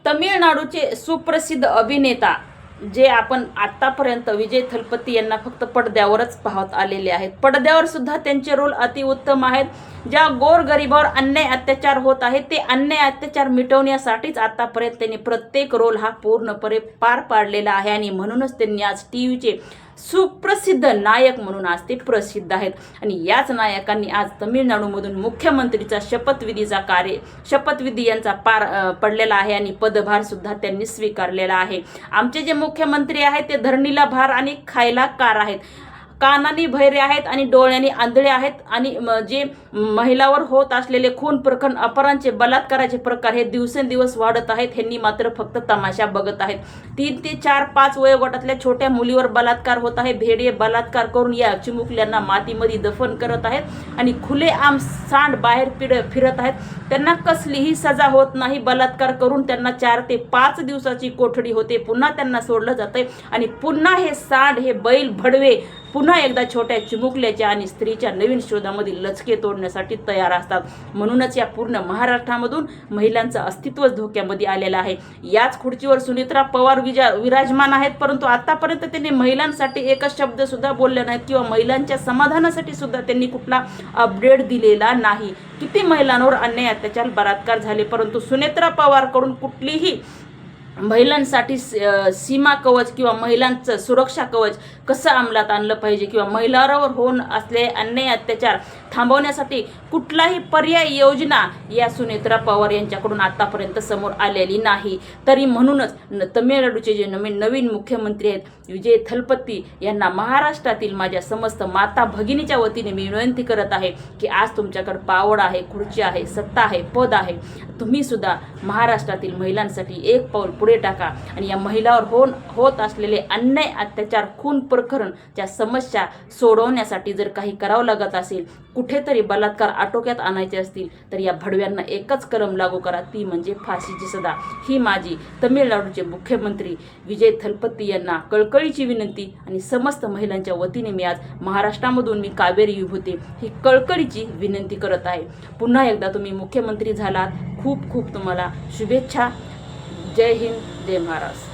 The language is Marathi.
तमिळनाडूचे सुप्रसिद्ध अभिनेता जे आपण आतापर्यंत विजय थलपती यांना फक्त पडद्यावरच पाहत आलेले आहेत, पडद्यावर सुद्धा त्यांचे रोल अतिउत्तम आहेत. ज्या गोरगरिबावर अन्याय अत्याचार होत आहेत ते अन्याय अत्याचार मिटवण्यासाठीच आतापर्यंत त्यांनी प्रत्येक रोल हा पूर्णपणे पार पाडलेला आहे आणि म्हणूनच त्यांनी आज टीव्हीचे सुप्रसिद्ध नायक म्हणून आज ते प्रसिद्ध आहेत. आणि याच नायकांनी आज तमिळनाडूमधून मुख्यमंत्रीचा शपथविधी यांचा पार पडलेला आहे आणि पदभार सुद्धा त्यांनी स्वीकारलेला आहे. आमचे जे मुख्यमंत्री आहेत ते धरणीला भार आणि खायला कार आहेत, कानानी बहिरे आहेत आणि डोळ्यांनी आंधळे आहेत. आणि जे महिलावर होत असलेले खून प्रकरण, अपहरणचे, बलात्काराचे प्रकार हे दिवसेंदिवस वाढत आहेत. ह्यांनी मात्र फक्त तमाशा बघत आहेत. 3 ते 4, 5 वयोगटातल्या छोट्या मुलीवर बलात्कार होत आहे. भेडे बलात्कार करून या चिमुकल्यांना मातीमध्ये दफन करत आहेत आणि खुलेआम सांड बाहेर फिरत आहेत. त्यांना कसलीही सजा होत नाही. बलात्कार करून त्यांना 4 ते 5 दिवसाची कोठडी होते, पुन्हा त्यांना सोडलं जातंय आणि पुन्हा हे सांड, हे बैल भडवे पुन्हा एकदा छोट्या चिमुकल्याच्या आणि स्त्रीच्या नवीन शोधामध्ये लचके तोडण्यासाठी तयार असतात. म्हणूनच या पूर्ण महाराष्ट्रामधून महिलांचं अस्तित्वच धोक्यामध्ये आलेलं आहे. याच खुर्चीवर सुनेत्रा पवार विराजमान आहेत, परंतु आतापर्यंत त्यांनी महिलांसाठी एकच शब्द सुद्धा बोलले नाहीत किंवा महिलांच्या समाधानासाठी सुद्धा त्यांनी कुठला अपडेट दिलेला नाही. किती महिलांवर अन्याय अत्याचार बलात्कार झाले, परंतु सुनेत्रा पवारकडून कुठलीही महिलांसाठी सीमा कवच किंवा महिलांचं सुरक्षा कवच कसं अंमलात आणलं पाहिजे किंवा महिलांवर होऊन असले अन्याय अत्याचार थांबवण्यासाठी कुठलाही पर्याय योजना या सुनेत्रा पवार यांच्याकडून आतापर्यंत समोर आलेली नाही. तरी म्हणूनच तमिळनाडूचे जे नवीन मुख्यमंत्री आहेत विजय थलपती यांना महाराष्ट्रातील माझ्या समस्त माता भगिनीच्या वतीने मी विनंती करत आहे की आज तुमच्याकडे पावड आहे, खुर्ची आहे, सत्ता आहे, पद आहे, तुम्ही सुद्धा महाराष्ट्रातील महिलांसाठी एक पाऊल पुढे टाका आणि या महिलांवर होत असलेले अन्याय अत्याचार, खून प्रकरणच्या समस्या सोडवण्यासाठी जर काही करावं लागत असेल, कुठेतरी बलात्कार आटोक्यात आणायचे असतील तर या भडव्यांना एकच कलम लागू करा, ती म्हणजे फाशीची सजा. ही माझी तमिळनाडूचे मुख्यमंत्री विजय थलपती यांना कळकळीची विनंती आणि समस्त महिलांच्या वतीने मी आज महाराष्ट्रामधून मी कावेरी विभूते ही कळकळीची विनंती करत आहे. पुन्हा एकदा तुम्ही मुख्यमंत्री झालात, खूप खूप तुम्हाला शुभेच्छा. जय हिंद, जय महाराष्ट्र.